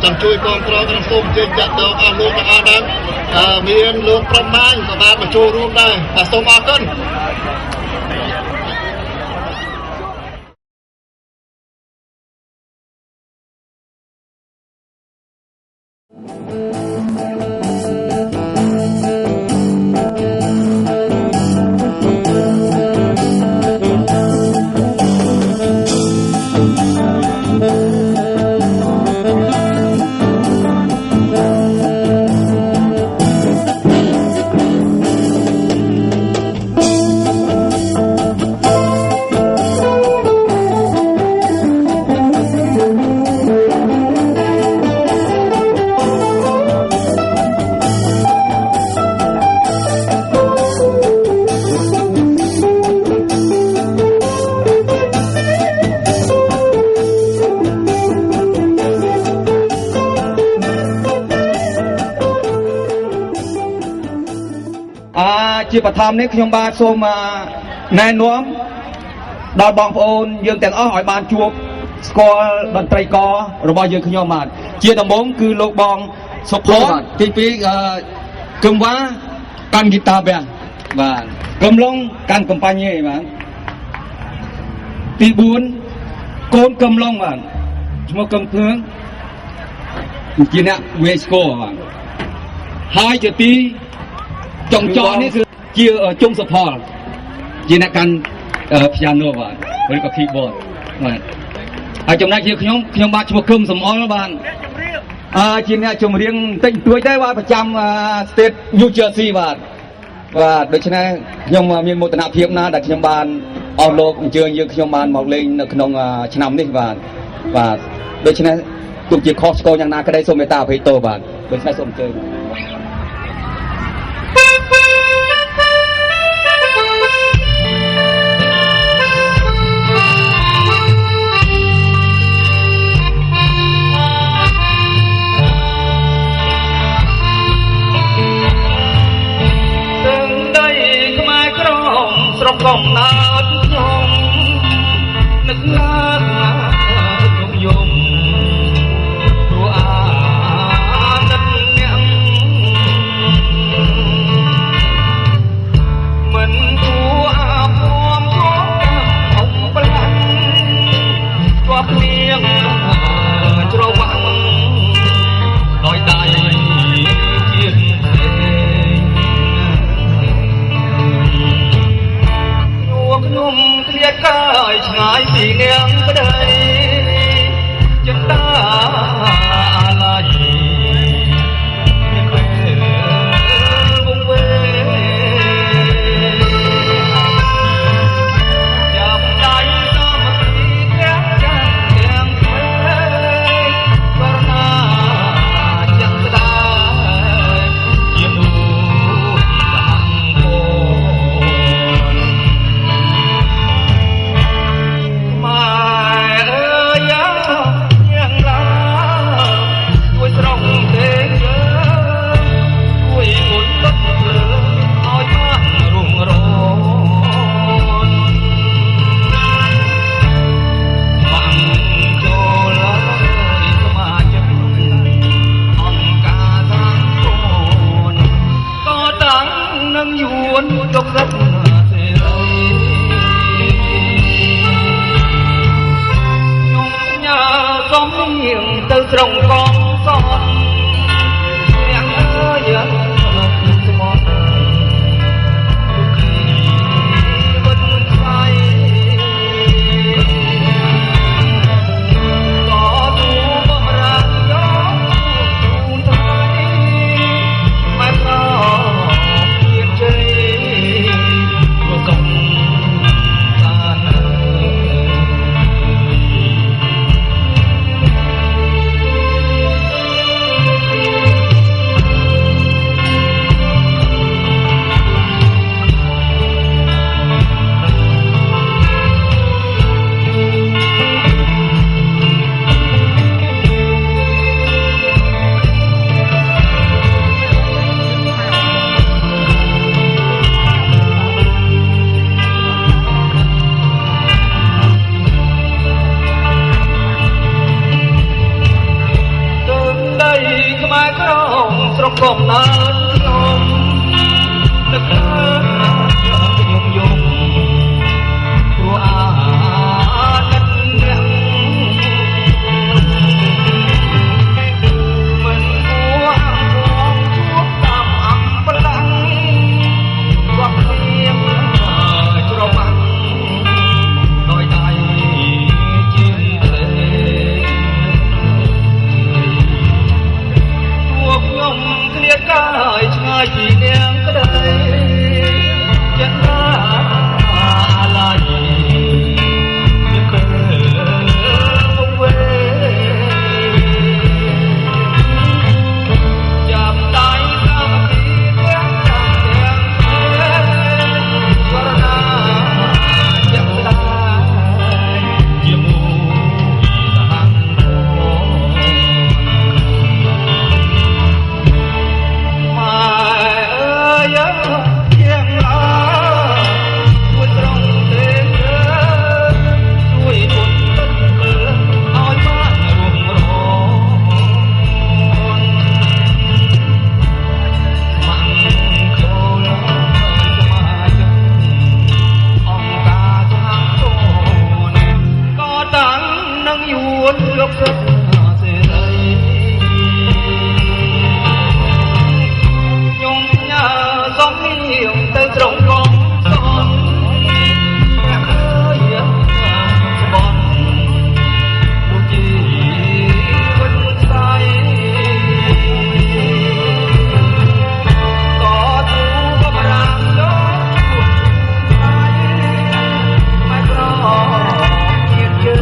ចាំជួយគ្រប់គ្រងក្នុងសូមជើញចាក់ទៅអស់លោកទាំងអស់ហ្នឹងមានលោកប្រមាញក៏បានមកចូលរួមដែរបាទសូមអរគុណជាបឋមនេះខ្ញុំបាទសូមណែនាំដល់បងប្អូនយើងទាំងអស់ឲ្យបានជួបស្គាល់តន្ត្រីកររបស់យើងខ្ញុំបាទជាដំបូងគឺលោកបងសុផតទី2គឹមវ៉ាកាន់ហ្គីតាបែបាទកឹមឡុងកាន់កំបាញ់ឯបាទទី4កូនកឹមឡុងបាទឈ្មោះកឹមភ្លើងជាអ្នកវេស្កូបាទហើយជាទីចុងចនេះគឺជាជុំសុផលជាអ្នកកាន់pianoបាទឬក៏ keyboard បាទហើយចំណែកជាខ្ញុំបាទឈ្មោះគឹមសំអល់បាទជាអ្នកចម្រៀងតិចតួចដែរបាទប្រចាំ State New Jersey បាទដូច្នេះខ្ញុំមានមោទនភាពណាស់ដែលខ្ញុំបានអស់លោកអញ្ជើញយើងខ្ញុំបានមកលេងនៅក្នុងឆ្នាំនេះបាទដូច្នេះទោះជាខុសឆ្គងយ៉ាងណាក្តីសូមមេត្តាអភ័យទោសបាទដូច្នេះសូមអញ្ជើញកំណត់ខ្ញុំនឹកឡើងខ្ញុំយំព្រោះអាណិតអ្នកមិនគួរអាព្រមគំអំប្លាញ់ជាប់នាងច្រវាក់ដោយដៃជាខ្ញុំគ្រាកាយឆ្ងាយពីនាងប្តីចិន្តាអាឡ័យមានពេលវង្វេចាប់ដៃតាមទីទាំងទាំងផ្សេងករណាចាំស្ដាយជានូទៅត្រង់កងសនអ្នកអើយស្មោះវិតស្វ័យក៏ទូបរាយោទូថ្លៃម៉ែប្រមានជ័យក៏កំសាន ម៉ែក្រងស្រុកកំណើតខ្ញុំនឹកឃើញយំព្រោះអាណិតអ្នកមិនគួរអង្គជួបតាមអំបលាំងគាត់ខ្ញុំច្របាំងដោយដៃជាព្រែខ្ញុំគ្នាកាយឆ្ងាយពីនាងក្តីចិត្តណាអាឡ័យខ្ញុំឃើញវេចាប់ដៃតាមពីទាំងចាំទាំងវរណាយ៉ាងស្ដាយជាមួយសហគមន៍យកសឹកសេរីខ្ញុំផ្ញើសំនៀងទៅត្រង់កងសនអ្នកឃើញស្បន់ដូចជាវិតស្ដាយក៏ទូក៏ប្រាំដល់ជួបស្ដាយមិនប្រជាតិជើ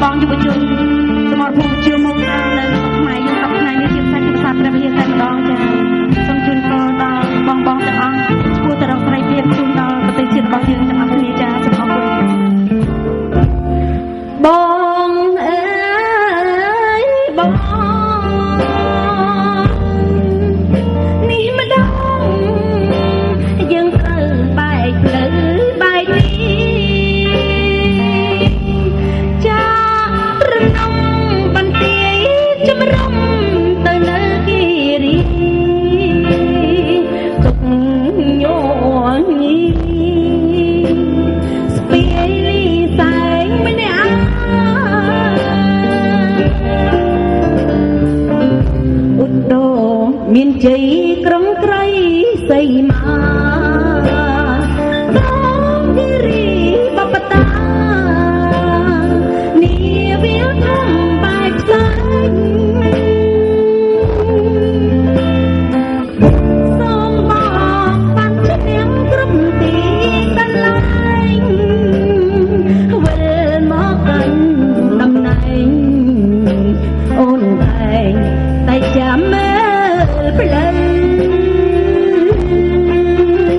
បងយុវជនសមរភូមិជាមកដល់នៅខ្មែរយើងកັບថ្ងៃនេះជាផ្សាយភាសាព្រះវិហារតែម្ដងចា៎សូមជូនពរដល់បងទាំងអស់ឆ្ពោះទៅរកសេរីភាពជូនដល់ប្រទេសជាតិរបស់យើងទាំងអស់គ្នាចា៎សូមអរគុណបងអើយបងនេះម្ដងយើងត្រូវបែកផ្លូវបែកនេះចម្រុំទៅលើគិរីទុកញ័រញីស្ពាយលីសែងម្នាក់ឧត្តមមានជ័យក្រុងក្រៃសីមាក្នុងគិរីបបតានាវាធំបែកផ្លាញចាំមើលផ្លូវ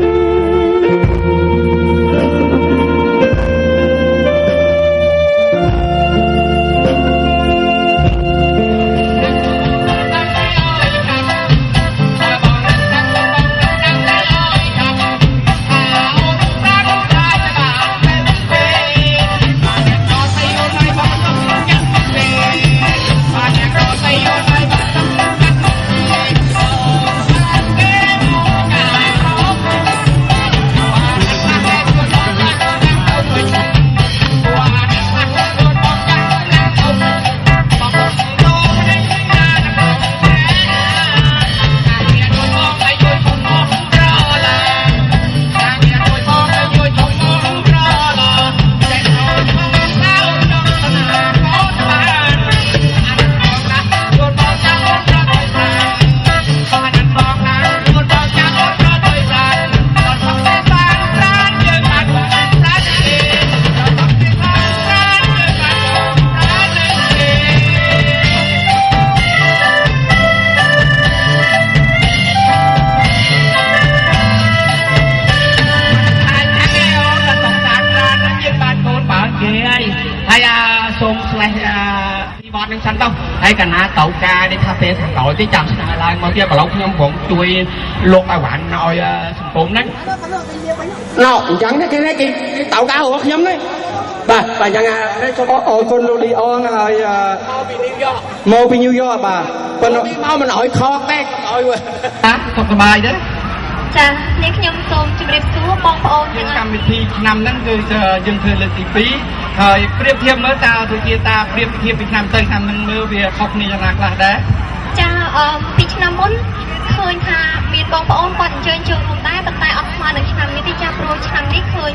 ត់នឹងសិនទៅហើយកណាតៅការនេះថាពេលខាងក្រោយទេចាំស្នើឡើងមកទៀតប្រឡងខ្ញុំព្រមជួយលោកឲ្យវ៉ាន់ឲ្យសង្គមហ្នឹងណ៎អញ្ចឹងគេតៅការរបស់ខ្ញុំនេះបាទអញ្ចឹងអរគុណលោកលីអងហើយមកពីញូវយ៉កបាទប៉ុន្តែមកមិនឲ្យខកទេឲ្យសុខសប្បាយទេចានេះខ្ញុំសូមជម្រាបសួរបងប្អូនទាំងកម្មវិធីឆ្នាំហ្នឹងគឺយើងធ្វើលើកទី2ហើយប្រៀបធៀបមើលតើដូចជាតាប្រៀបធៀបពីឆ្នាំទៅឆ្នាំហ្នឹងមើលវាខុសគ្នាយ៉ាងណាខ្លះដែរចាពីឆ្នាំមុនឃើញថាមានបងប្អូនគាត់អញ្ជើញចូលរួមដែរប៉ុន្តែអត់ស្មើនឹងឆ្នាំនេះទេចាព្រោះឆ្នាំនេះឃើញ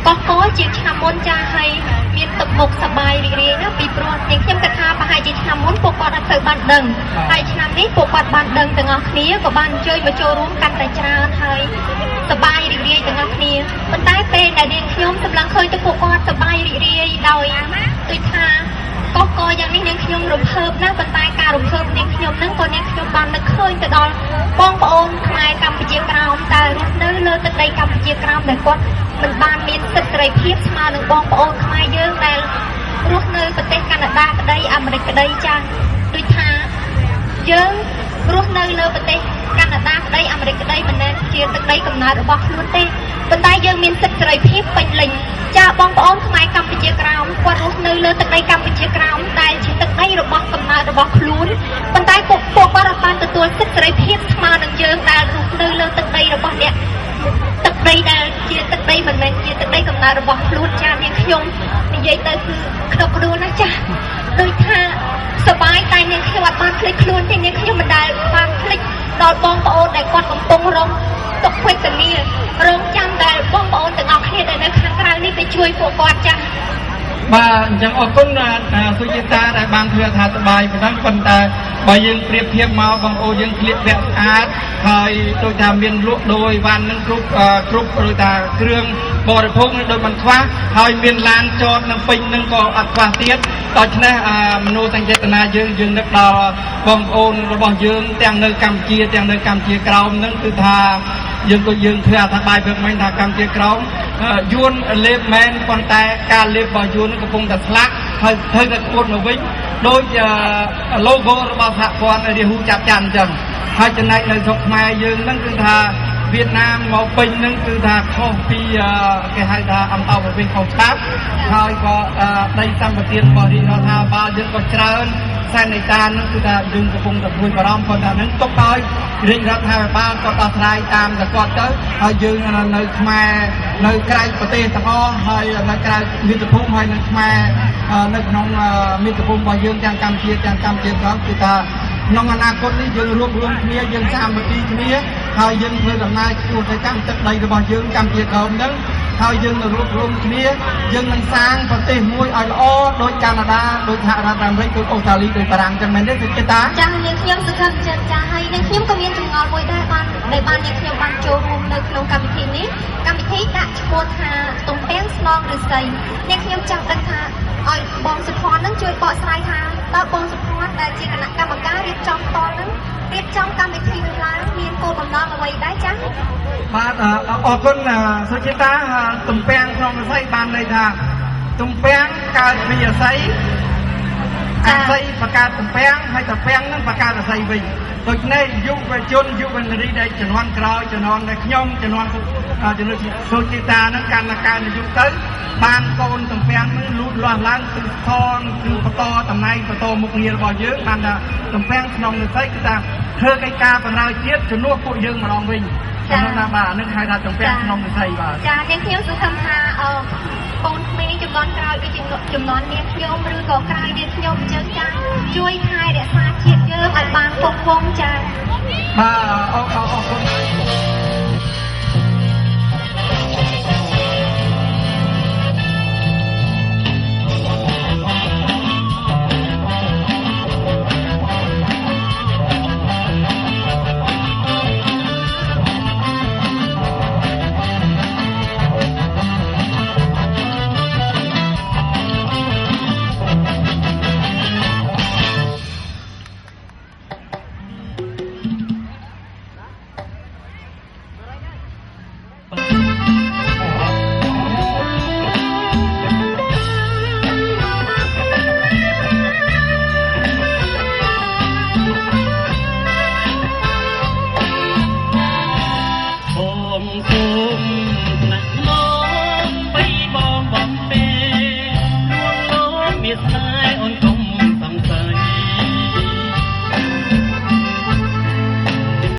កកជាឆ្នាំមុនចាហើយមានទឹកមុខសប្បាយរីករាយណាពីព្រោះជាងខ្ញុំគិតថាប្រហែលជាឆ្នាំមុនពួកគាត់អត់ទៅបានដឹងហើយឆ្នាំនេះពួកគាត់បានដឹងទាំងអស់គ្នាក៏បានអញ្ជើញមកចូលរួមកាន់តែច្រើនហើយសប្បាយរីករាយទាំងអស់គ្នាប៉ុន្តែពេលដែលនាងខ្ញុំសម្លឹងឃើញទៅពួកគាត់សប្បាយរីករាយដោយដូចថាកកយ៉ាងនេះនាងខ្ញុំរំភើបណាស់ប៉ុន្តែការរំភើបនាងខ្ញុំហ្នឹងក៏នាងខ្ញុំបាននឹកឃើញទៅដល់បងប្អូនខ្មែរកម្ពុជាក្រោមតែរស់នៅលើទឹកដីកម្ពុជាក្រោមដែលគាត់មិនបានមានសិទ្ធិសេរីភាពស្មើនឹងបងប្អូនខ្មែរយើងដែលរស់នៅប្រទេសកាណាដាក្តីអាមេរិកក្តីចាស់ដូចថាយើងរស់នៅលើប្រទេសកាណាដាក្តីអាមេរិកក្តីមិនមែនជាទឹកដីកំណើតរបស់ខ្លួនទេប៉ុន្តែយើងមានសិទ្ធិសេរីភាពពេញលេញចាបងប្អូនខ្មែរកម្ពុជាក្រោមគាត់រស់នៅលើទឹកដីកម្ពុជាក្រោមដែលជាទឹកដីរបស់កំណើតរបស់ខ្លួនប៉ុន្តែពួកគាត់អត់បានទទួលសិទ្ធិសេរីភាពស្មើនឹងយើងដែលរស់នៅលើទឹកដីរបស់អ្នកទឹកដីដែលជាទឹកដីមិនមែនជាទឹកដីកំណើតរបស់ខ្លួនចានាងខ្ញុំនិយាយទៅគឺខ្នប់ខ្លួនណាចាដូចថាសប្បាយតែនាងខ្ញុំអត់បានភ្លេចខ្លួនទេនាងខ្ញុំមិនដែលបានភ្លេចដល់បងប្អូនដែលគាត់កំពុងរងទុក្ខវេទនារងចាំតែបងប្អូនទាំងអស់គ្នាដែលនៅខាងក្រៅនេះទៅជួយពួកគាត់ចាបាទអញ្ចឹងអរគុណសុជាតាដែលបានធ្វើថាសប្បាយប៉ុណ្ណឹងប៉ុន្តែបើយើងប្រៀបធៀបមកបងប្អូនយើងក្លៀកពាក់ស្អាតហើយដូចថាមានលក់ដោយវ៉ាន់នឹងគ្រប់ដូចថាគ្រឿងបរិភោគនឹងដូចមិនខ្វះហើយមានឡានចតនឹងពេញនឹងក៏អត់ខ្វះទៀតដូច្នេះមនោសញ្ចេតនាយើងនឹកដល់បងប្អូនរបស់យើងទាំងនៅកម្ពុជាទាំងនៅកម្ពុជាក្រោមនឹងគឺថាយើងក៏យើងធ្វើអត្ថបាយព្រឹកមិញថាកម្ពុជាក្រោមយួនលេបមែនប៉ុន្តែការលេបរបស់យួនកំពុងតែស្លាក់ហើយធ្វើតែគួតមកវិញដោយ logo របស់សហព័ន្ធរាហូចាប់ច័ន្ទអញ្ចឹងហើយចំណែកនៅស្រុកខ្មែរយើងហ្នឹងគឺថាវៀតណាមមកពេញហ្នឹងគឺថាខុសពីគេហៅថាអន្តរប្រវេសន៍ខុសច្បាប់ហើយក៏ដីសម្បត្តិរបស់រាជរដ្ឋាភិបាលយើងក៏ច្រើនសែននៃការហ្នឹងគឺថាយើងកំពុងតែព្រួយបារម្ភប៉ុន្តែហ្នឹងទុកឲ្យរាជរដ្ឋាភិបាលក៏ដោះស្រាយតាមតែគាត់ទៅហើយយើងនៅខ្មែរនៅក្រៅប្រទេសទាំងអស់ហើយនៅក្រៅមាតុភូមិហើយនៅខ្មែរនៅក្នុងមាតុភូមិរបស់យើងទាំងកម្ពុជាក្រោមគឺថាក្នុងអនាគតនេះយើងរួមគ្នាយើងសាមគ្គីគ្នាហើយយើងធ្វើដំណើរជួបទៅកាន់ទឹកដីរបស់យើងកម្ពុជាក្រោមហ្នឹងហើយយើងនឹងរួមគ្នាយើងនឹងសាងប្រទេសមួយឲ្យល្អដូចកាណាដាដូចសហរដ្ឋអាមេរិកដូចអូស្ត្រាលីដូចបារាំងចឹងមែនទេសុខចិត្តតាចា៎នាងខ្ញុំសង្ឃឹមចិត្តចា៎ហើយនាងខ្ញុំក៏មានចម្ងល់មួយដែរបាននាងខ្ញុំបានចូលរួមនៅក្នុងកម្មវិធីនេះកម្មវិធីដាក់ឈ្មោះថាទំពាំងស្នងឫស្សីនាងខ្ញុំចង់ដឹងថាឲ្យបងសុភ័ណ្ឌនឹងជួយបកស្រាយថាតើបងសុភ័ណ្ឌដែលជាគណៈកម្មការរៀបចំតលនឹងរៀបចំកម្មវិធីនេះឡើងមានគោលបំណងអ្វីដែរចា៎បាទអរគុណសុជាតាទំពាំងក្នុងឫស្សីបានន័យថាទំពាំងកើតពីឫស្សីអាស័យបង្កើតទំពាំងហើយទំពាំងនឹងបង្កើតអាស័យវិញដូច្នេះយុវជនយុវនារីដែលជំនាន់ក្រោយជំនាន់ដែលខ្ញុំជំនាន់សុជាតានឹងកាន់តែកើនយុគទៅបានកូនទំពាំងនឹងលូតលាស់ឡើងគឺថនគឺបន្តតំណែងបន្តមុខងាររបស់យើងបានថាទំពាំងក្នុងឫស្សីគឺថាធ្វើកិច្ចការបម្រើជាតិជំនួសពួកយើងម្ដងវិញចំណុចណាបាទនឹងហៅថាទំពាំងក្នុងឫស្សីបាទចានាងខ្ញុំសង្ឃឹមថាកូនក្មេងជំនាន់ក្រោយដូចជាជំនាន់នាងខ្ញុំឬក៏ក្រោយនាងខ្ញុំអញ្ចឹងចាជួយថែរក្សាជាតិយើងឲ្យបានគង់វង្សចាបាទអរគុណ ស្នេ